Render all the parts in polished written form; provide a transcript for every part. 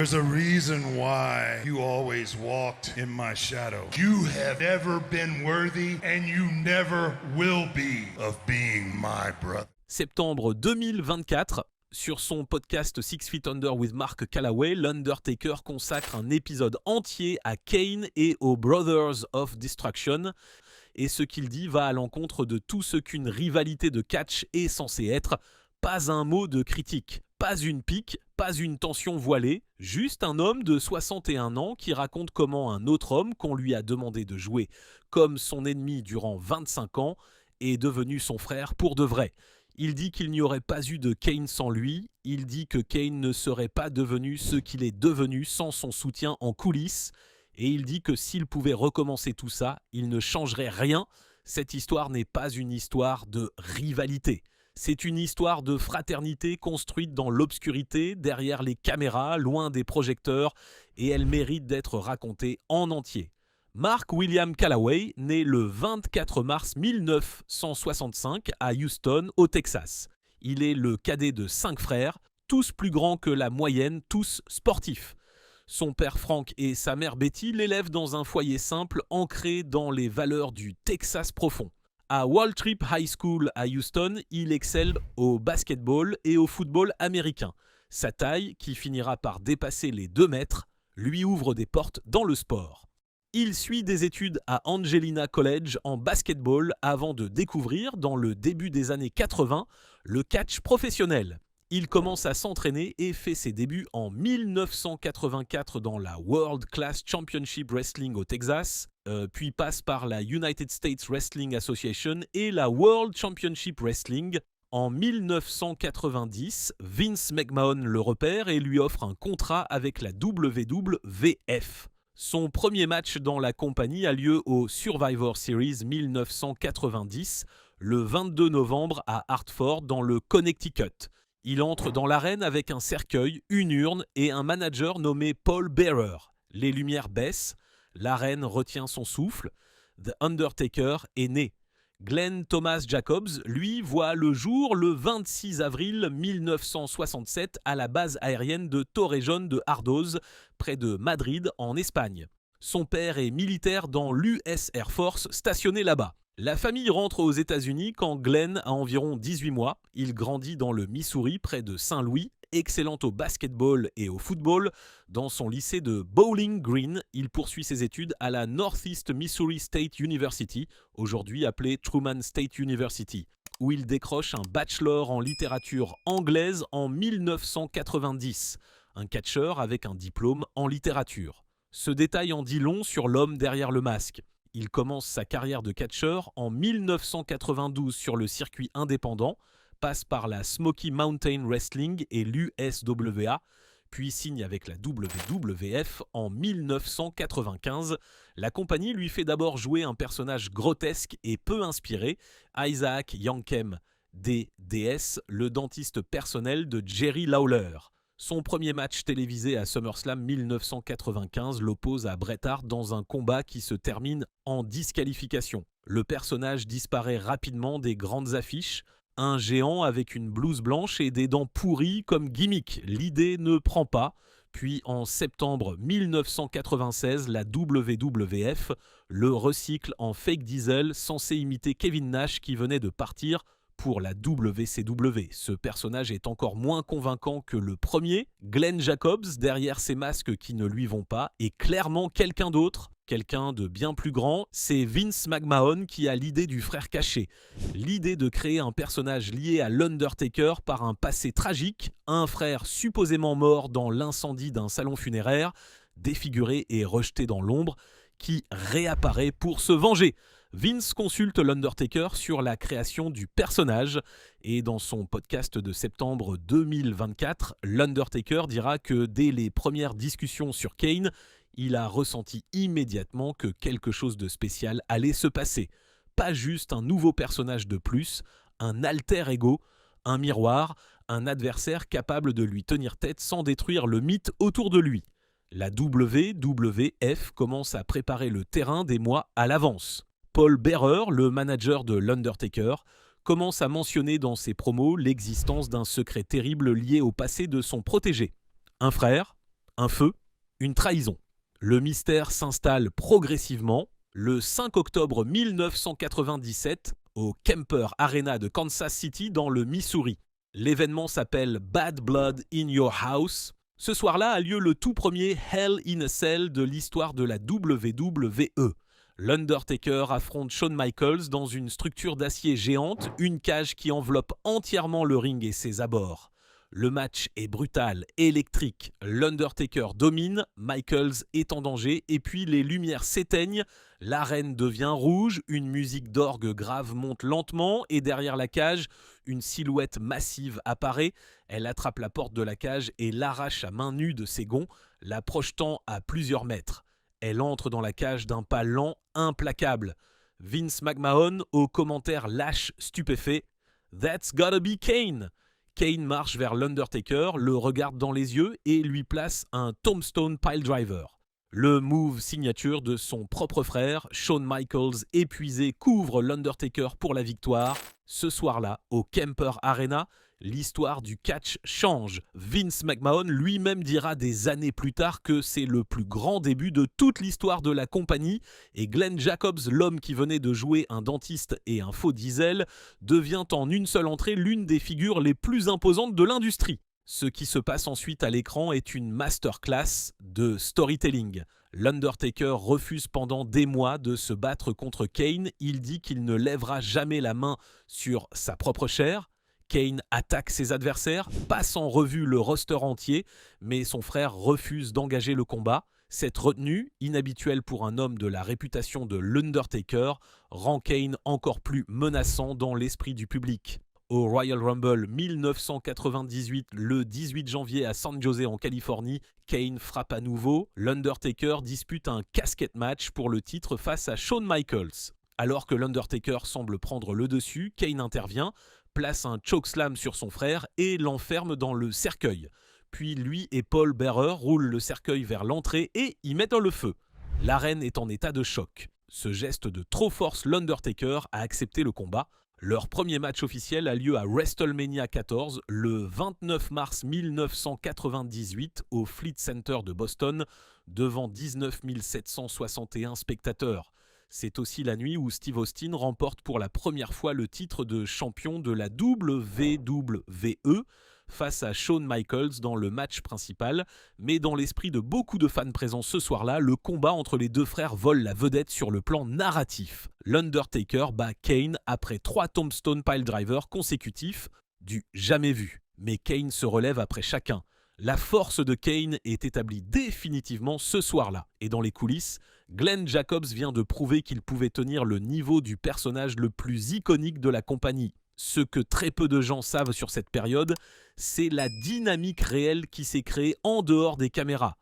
There's a reason why you always walked in my shadow. You have never been worthy and you never will be of being my brother. Septembre 2024, sur son podcast Six Feet Under with Mark Calloway, l'Undertaker consacre un épisode entier à Kane et aux Brothers of Destruction. Et ce qu'il dit va à l'encontre de tout ce qu'une rivalité de catch est censée être. Pas un mot de critique, pas une pique, pas une tension voilée, juste un homme de 61 ans qui raconte comment un autre homme qu'on lui a demandé de jouer comme son ennemi durant 25 ans est devenu son frère pour de vrai. Il dit qu'il n'y aurait pas eu de Kane sans lui, il dit que Kane ne serait pas devenu ce qu'il est devenu sans son soutien en coulisses, et il dit que s'il pouvait recommencer tout ça, il ne changerait rien. Cette histoire n'est pas une histoire de rivalité. C'est une histoire de fraternité construite dans l'obscurité, derrière les caméras, loin des projecteurs, et elle mérite d'être racontée en entier. Mark William Calloway naît le 24 mars 1965 à Houston, au Texas. Il est le cadet de 5 frères, tous plus grands que la moyenne, tous sportifs. Son père Frank et sa mère Betty l'élèvent dans un foyer simple ancré dans les valeurs du Texas profond. À Waltrip High School à Houston, il excelle au basketball et au football américain. Sa taille, qui finira par dépasser les 2 mètres, lui ouvre des portes dans le sport. Il suit des études à Angelina College en basketball avant de découvrir, dans le début des années 80, le catch professionnel. Il commence à s'entraîner et fait ses débuts en 1984 dans la World Class Championship Wrestling au Texas, puis passe par la United States Wrestling Association et la World Championship Wrestling. En 1990, Vince McMahon le repère et lui offre un contrat avec la WWF. Son premier match dans la compagnie a lieu au Survivor Series 1990, le 22 novembre à Hartford, dans le Connecticut. Il entre dans l'arène avec un cercueil, une urne et un manager nommé Paul Bearer. Les lumières baissent, l'arène retient son souffle. The Undertaker est né. Glenn Thomas Jacobs, lui, voit le jour le 26 avril 1967 à la base aérienne de Torrejón de Ardoz, près de Madrid, en Espagne. Son père est militaire dans l'US Air Force, stationné là-bas. La famille rentre aux États-Unis quand Glenn a environ 18 mois. Il grandit dans le Missouri, près de Saint-Louis. Excellent au basketball et au football, dans son lycée de Bowling Green, il poursuit ses études à la Northeast Missouri State University, aujourd'hui appelée Truman State University, où il décroche un bachelor en littérature anglaise en 1990, un catcheur avec un diplôme en littérature. Ce détail en dit long sur l'homme derrière le masque. Il commence sa carrière de catcheur en 1992 sur le circuit indépendant, passe par la Smoky Mountain Wrestling et l'USWA, puis signe avec la WWF en 1995. La compagnie lui fait d'abord jouer un personnage grotesque et peu inspiré, Isaac Yankem, DDS, le dentiste personnel de Jerry Lawler. Son premier match télévisé à SummerSlam 1995 l'oppose à Bret Hart dans un combat qui se termine en disqualification. Le personnage disparaît rapidement des grandes affiches. Un géant avec une blouse blanche et des dents pourries comme gimmick. L'idée ne prend pas. Puis en septembre 1996, la WWF le recycle en fake diesel censé imiter Kevin Nash qui venait de partir pour la WCW. Ce personnage est encore moins convaincant que le premier. Glenn Jacobs, derrière ses masques qui ne lui vont pas, est clairement quelqu'un d'autre. Quelqu'un de bien plus grand, c'est Vince McMahon qui a l'idée du frère caché. L'idée de créer un personnage lié à l'Undertaker par un passé tragique, un frère supposément mort dans l'incendie d'un salon funéraire, défiguré et rejeté dans l'ombre, qui réapparaît pour se venger. Vince consulte l'Undertaker sur la création du personnage et dans son podcast de septembre 2024, l'Undertaker dira que dès les premières discussions sur Kane, il a ressenti immédiatement que quelque chose de spécial allait se passer. Pas juste un nouveau personnage de plus, un alter ego, un miroir, un adversaire capable de lui tenir tête sans détruire le mythe autour de lui. La WWF commence à préparer le terrain des mois à l'avance. Paul Bearer, le manager de l'Undertaker, commence à mentionner dans ses promos l'existence d'un secret terrible lié au passé de son protégé. Un frère, Un feu, une trahison. Le mystère s'installe progressivement. Le 5 octobre 1997, au Kemper Arena de Kansas City dans le Missouri. L'événement s'appelle Bad Blood in Your House. Ce soir-là a lieu le tout premier Hell in a Cell de l'histoire de la WWE. L'Undertaker affronte Shawn Michaels dans une structure d'acier géante, une cage qui enveloppe entièrement le ring et ses abords. Le match est brutal, électrique, l'Undertaker domine, Michaels est en danger et puis les lumières s'éteignent, l'arène devient rouge, une musique d'orgue grave monte lentement et derrière la cage, une silhouette massive apparaît, elle attrape la porte de la cage et l'arrache à main nue de ses gonds, la projetant à plusieurs mètres. Elle entre dans la cage d'un pas lent, implacable. Vince McMahon, aux commentaires lâches stupéfaits, « That's gotta be Kane !» Kane marche vers l'Undertaker, le regarde dans les yeux et lui place un Tombstone Piledriver. Le move signature de son propre frère, Shawn Michaels, épuisé, couvre l'Undertaker pour la victoire. Ce soir-là, au Kemper Arena, l'histoire du catch change. Vince McMahon lui-même dira des années plus tard que c'est le plus grand début de toute l'histoire de la compagnie et Glenn Jacobs, l'homme qui venait de jouer un dentiste et un faux diesel, devient en une seule entrée l'une des figures les plus imposantes de l'industrie. Ce qui se passe ensuite à l'écran est une masterclass de storytelling. L'Undertaker refuse pendant des mois de se battre contre Kane. Il dit qu'il ne lèvera jamais la main sur sa propre chair. Kane attaque ses adversaires, passe en revue le roster entier, mais son frère refuse d'engager le combat. Cette retenue, inhabituelle pour un homme de la réputation de l'Undertaker, rend Kane encore plus menaçant dans l'esprit du public. Au Royal Rumble 1998, le 18 janvier à San Jose en Californie, Kane frappe à nouveau. L'Undertaker dispute un casket match pour le titre face à Shawn Michaels. Alors que l'Undertaker semble prendre le dessus, Kane intervient, place un chokeslam sur son frère et l'enferme dans le cercueil. Puis lui et Paul Bearer roulent le cercueil vers l'entrée et y mettent le feu. L'arène est en état de choc. Ce geste de trop force l'Undertaker à accepter le combat. Leur premier match officiel a lieu à WrestleMania 14 le 29 mars 1998 au Fleet Center de Boston devant 19 761 spectateurs. C'est aussi la nuit où Steve Austin remporte pour la première fois le titre de champion de la WWE face à Shawn Michaels dans le match principal, mais dans l'esprit de beaucoup de fans présents ce soir-là, le combat entre les deux frères vole la vedette sur le plan narratif. L'Undertaker bat Kane après 3 Tombstone Piledriver consécutifs, du jamais vu. Mais Kane se relève après chacun. La force de Kane est établie définitivement ce soir-là. Et dans les coulisses, Glenn Jacobs vient de prouver qu'il pouvait tenir le niveau du personnage le plus iconique de la compagnie. Ce que très peu de gens savent sur cette période, c'est la dynamique réelle qui s'est créée en dehors des caméras.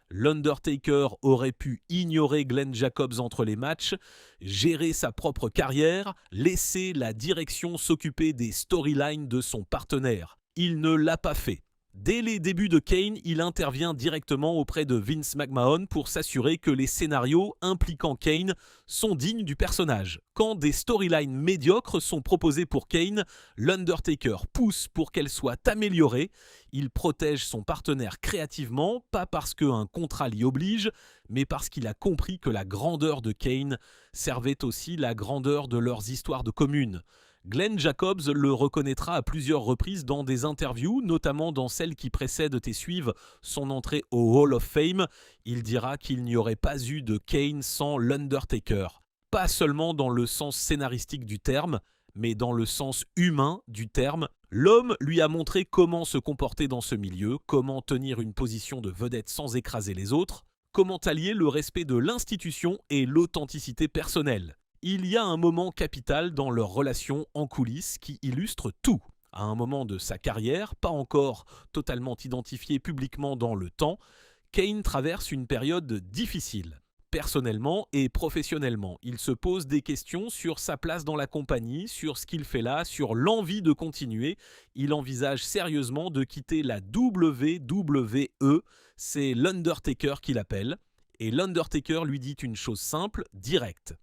L'Undertaker aurait pu ignorer Glenn Jacobs entre les matchs, gérer sa propre carrière, laisser la direction s'occuper des storylines de son partenaire. Il ne l'a pas fait. Dès les débuts de Kane, il intervient directement auprès de Vince McMahon pour s'assurer que les scénarios impliquant Kane sont dignes du personnage. Quand des storylines médiocres sont proposées pour Kane, l'Undertaker pousse pour qu'elles soient améliorées. Il protège son partenaire créativement, pas parce qu'un contrat l'y oblige, mais parce qu'il a compris que la grandeur de Kane servait aussi la grandeur de leurs histoires de commune. Glenn Jacobs le reconnaîtra à plusieurs reprises dans des interviews, notamment dans celles qui précèdent et suivent son entrée au Hall of Fame. Il dira qu'il n'y aurait pas eu de Kane sans l'Undertaker. Pas seulement dans le sens scénaristique du terme, mais dans le sens humain du terme. L'homme lui a montré comment se comporter dans ce milieu, comment tenir une position de vedette sans écraser les autres, comment allier le respect de l'institution et l'authenticité personnelle. Il y a un moment capital dans leur relation en coulisses qui illustre tout. À un moment de sa carrière, pas encore totalement identifié publiquement dans le temps, Kane traverse une période difficile. Personnellement et professionnellement, il se pose des questions sur sa place dans la compagnie, sur ce qu'il fait là, sur l'envie de continuer. Il envisage sérieusement de quitter la WWE. C'est l'Undertaker qui l'appelle. Et l'Undertaker lui dit une chose simple, directe.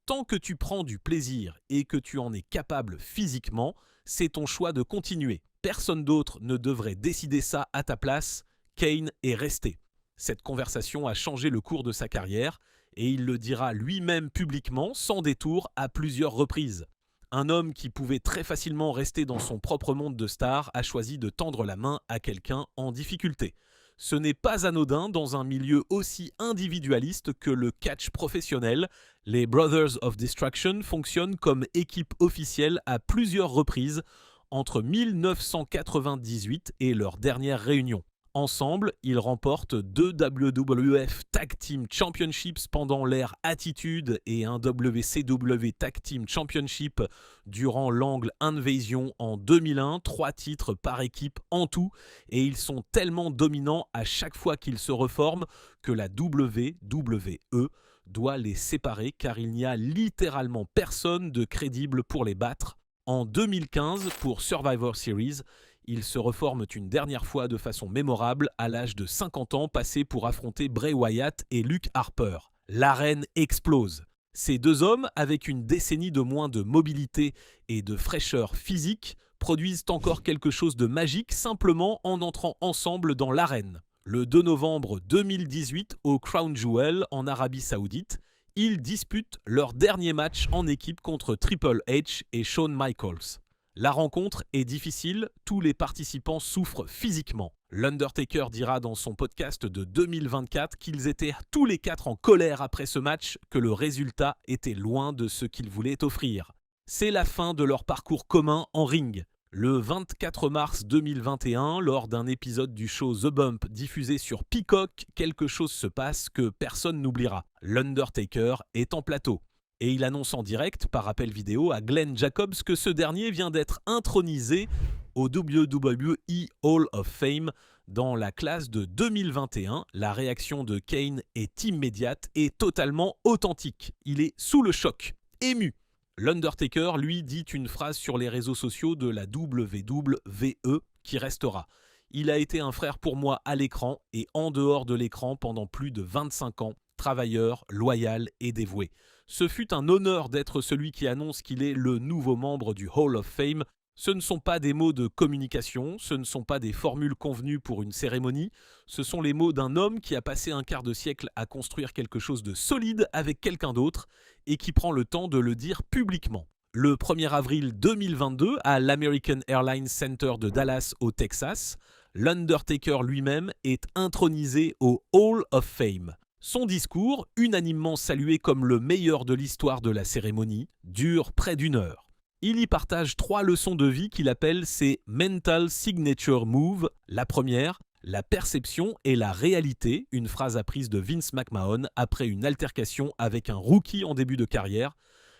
Tant que tu prends du plaisir et que tu en es capable physiquement, c'est ton choix de continuer. Personne d'autre ne devrait décider ça à ta place. Kane est resté. Cette conversation a changé le cours de sa carrière et il le dira lui-même publiquement, sans détour, à plusieurs reprises. Un homme qui pouvait très facilement rester dans son propre monde de star a choisi de tendre la main à quelqu'un en difficulté. Ce n'est pas anodin dans un milieu aussi individualiste que le catch professionnel. Les Brothers of Destruction fonctionnent comme équipe officielle à plusieurs reprises entre 1998 et leur dernière réunion. Ensemble, ils remportent 2 WWF Tag Team Championships pendant l'ère Attitude et un WCW Tag Team Championship durant l'angle Invasion en 2001, 3 titres par équipe en tout, et ils sont tellement dominants à chaque fois qu'ils se reforment que la WWE doit les séparer car il n'y a littéralement personne de crédible pour les battre. En 2015, pour Survivor Series, ils se reforment une dernière fois de façon mémorable à l'âge de 50 ans passés pour affronter Bray Wyatt et Luke Harper. L'arène explose. Ces deux hommes, avec une décennie de moins de mobilité et de fraîcheur physique, produisent encore quelque chose de magique simplement en entrant ensemble dans l'arène. Le 2 novembre 2018, au Crown Jewel en Arabie Saoudite, ils disputent leur dernier match en équipe contre Triple H et Shawn Michaels. La rencontre est difficile, tous les participants souffrent physiquement. L'Undertaker dira dans son podcast de 2024 qu'ils étaient tous les 4 en colère après ce match, que le résultat était loin de ce qu'ils voulaient offrir. C'est la fin de leur parcours commun en ring. Le 24 mars 2021, lors d'un épisode du show The Bump diffusé sur Peacock, quelque chose se passe que personne n'oubliera. L'Undertaker est en plateau. Et il annonce en direct, par appel vidéo, à Glenn Jacobs que ce dernier vient d'être intronisé au WWE Hall of Fame dans la classe de 2021. La réaction de Kane est immédiate et totalement authentique. Il est sous le choc, ému. L'Undertaker, lui, dit une phrase sur les réseaux sociaux de la WWE qui restera. Il a été un frère pour moi à l'écran et en dehors de l'écran pendant plus de 25 ans, travailleur, loyal et dévoué. Ce fut un honneur d'être celui qui annonce qu'il est le nouveau membre du Hall of Fame. Ce ne sont pas des mots de communication, ce ne sont pas des formules convenues pour une cérémonie, ce sont les mots d'un homme qui a passé un quart de siècle à construire quelque chose de solide avec quelqu'un d'autre et qui prend le temps de le dire publiquement. Le 1er avril 2022, à l'American Airlines Center de Dallas au Texas, l'Undertaker lui-même est intronisé au Hall of Fame. Son discours, unanimement salué comme le meilleur de l'histoire de la cérémonie, dure près d'1 heure. Il y partage 3 leçons de vie qu'il appelle ses « mental signature moves ». La première, la perception et la réalité, une phrase apprise de Vince McMahon après une altercation avec un rookie en début de carrière.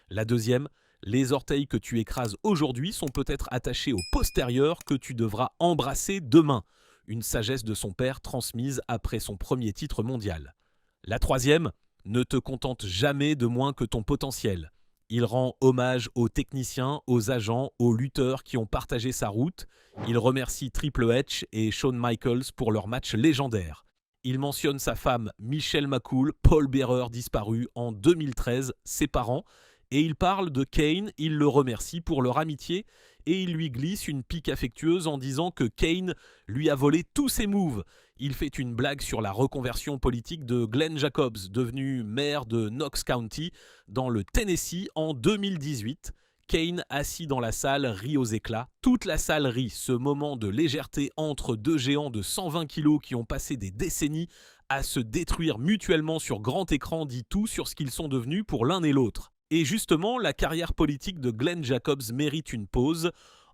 La deuxième, les orteils que tu écrases aujourd'hui sont peut-être attachés au postérieur que tu devras embrasser demain. Une sagesse de son père transmise après son premier titre mondial. La troisième, ne te contente jamais de moins que ton potentiel. Il rend hommage aux techniciens, aux agents, aux lutteurs qui ont partagé sa route. Il remercie Triple H et Shawn Michaels pour leur match légendaire. Il mentionne sa femme Michelle McCool, Paul Bearer disparu en 2013, ses parents. Et il parle de Kane, il le remercie pour leur amitié et il lui glisse une pique affectueuse en disant que Kane lui a volé tous ses moves. Il fait une blague sur la reconversion politique de Glenn Jacobs, devenu maire de Knox County dans le Tennessee en 2018. Kane, assis dans la salle, rit aux éclats. Toute la salle rit, ce moment de légèreté entre deux géants de 120 kilos qui ont passé des décennies à se détruire mutuellement sur grand écran dit tout sur ce qu'ils sont devenus pour l'un et l'autre. Et justement, la carrière politique de Glenn Jacobs mérite une pause.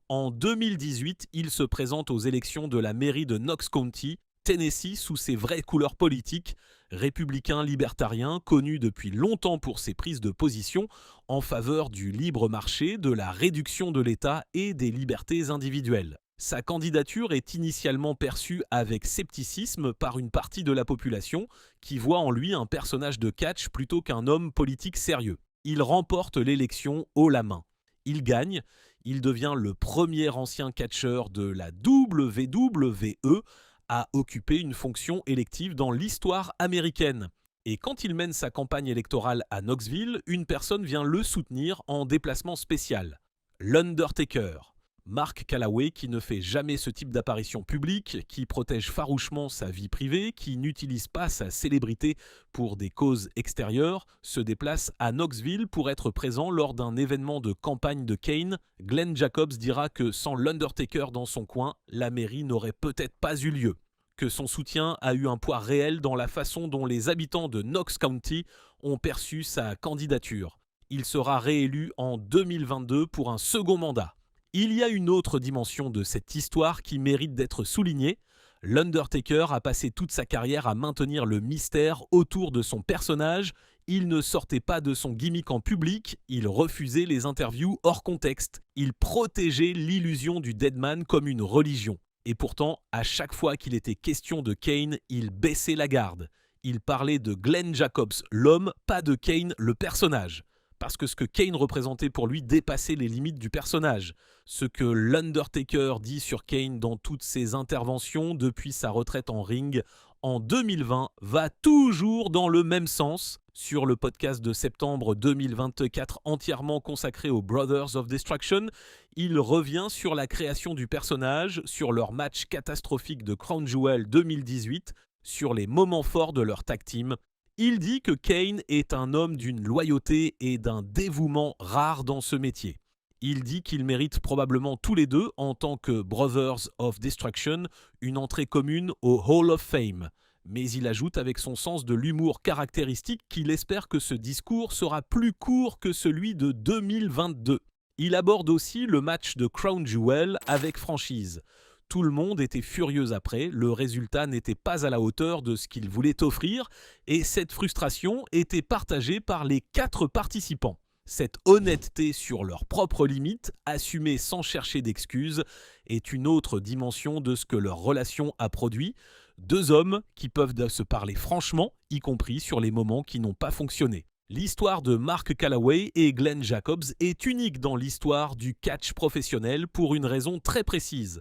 En 2018, il se présente aux élections de la mairie de Knox County, Tennessee, sous ses vraies couleurs politiques, républicain libertarien, connu depuis longtemps pour ses prises de position en faveur du libre marché, de la réduction de l'État et des libertés individuelles. Sa candidature est initialement perçue avec scepticisme par une partie de la population qui voit en lui un personnage de catch plutôt qu'un homme politique sérieux. Il remporte l'élection haut la main. Il gagne, il devient le premier ancien catcheur de la WWE à occuper une fonction élective dans l'histoire américaine. Et quand il mène sa campagne électorale à Knoxville, une personne vient le soutenir en déplacement spécial. L'Undertaker. Mark Calaway qui ne fait jamais ce type d'apparition publique, qui protège farouchement sa vie privée, qui n'utilise pas sa célébrité pour des causes extérieures, se déplace à Knoxville pour être présent lors d'un événement de campagne de Kane. Glenn Jacobs dira que sans l'Undertaker dans son coin, la mairie n'aurait peut-être pas eu lieu. Que son soutien a eu un poids réel dans la façon dont les habitants de Knox County ont perçu sa candidature. Il sera réélu en 2022 pour un second mandat. Il y a une autre dimension de cette histoire qui mérite d'être soulignée. L'Undertaker a passé toute sa carrière à maintenir le mystère autour de son personnage. Il ne sortait pas de son gimmick en public, il refusait les interviews hors contexte. Il protégeait l'illusion du Deadman comme une religion. Et pourtant, à chaque fois qu'il était question de Kane, il baissait la garde. Il parlait de Glenn Jacobs, l'homme, pas de Kane, le personnage. Parce que ce que Kane représentait pour lui dépassait les limites du personnage. Ce que l'Undertaker dit sur Kane dans toutes ses interventions depuis sa retraite en ring en 2020 va toujours dans le même sens. Sur le podcast de septembre 2024 entièrement consacré aux Brothers of Destruction, il revient sur la création du personnage, sur leur match catastrophique de Crown Jewel 2018, sur les moments forts de leur tag team. Il dit que Kane est un homme d'une loyauté et d'un dévouement rares dans ce métier. Il dit qu'ils méritent probablement tous les deux, en tant que Brothers of Destruction, une entrée commune au Hall of Fame. Mais il ajoute avec son sens de l'humour caractéristique qu'il espère que ce discours sera plus court que celui de 2022. Il aborde aussi le match de Crown Jewel avec franchise. Tout le monde était furieux après, le résultat n'était pas à la hauteur de ce qu'il voulait offrir et cette frustration était partagée par les 4 participants. Cette honnêteté sur leurs propres limites, assumée sans chercher d'excuses, est une autre dimension de ce que leur relation a produit. 2 hommes qui peuvent se parler franchement, y compris sur les moments qui n'ont pas fonctionné. L'histoire de Mark Calaway et Glenn Jacobs est unique dans l'histoire du catch professionnel pour une raison très précise.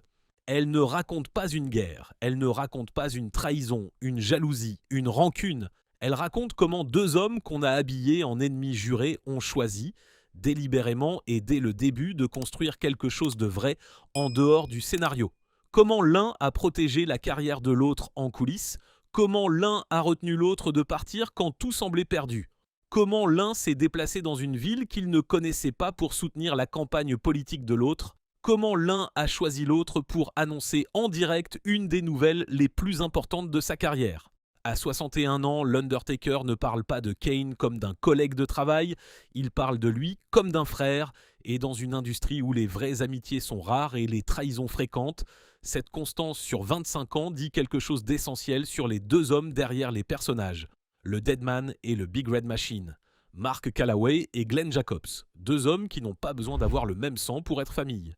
Elle ne raconte pas une guerre, elle ne raconte pas une trahison, une jalousie, une rancune. Elle raconte comment 2 hommes qu'on a habillés en ennemis jurés ont choisi, délibérément et dès le début, de construire quelque chose de vrai en dehors du scénario. Comment l'un a protégé la carrière de l'autre en coulisses, comment l'un a retenu l'autre de partir quand tout semblait perdu. Comment l'un s'est déplacé dans une ville qu'il ne connaissait pas pour soutenir la campagne politique de l'autre. Comment l'un a choisi l'autre pour annoncer en direct une des nouvelles les plus importantes de sa carrière. À 61 ans, l'Undertaker ne parle pas de Kane comme d'un collègue de travail, il parle de lui comme d'un frère, et dans une industrie où les vraies amitiés sont rares et les trahisons fréquentes, cette constance sur 25 ans dit quelque chose d'essentiel sur les 2 hommes derrière les personnages, le Deadman et le Big Red Machine. Mark Calaway et Glenn Jacobs, 2 hommes qui n'ont pas besoin d'avoir le même sang pour être famille.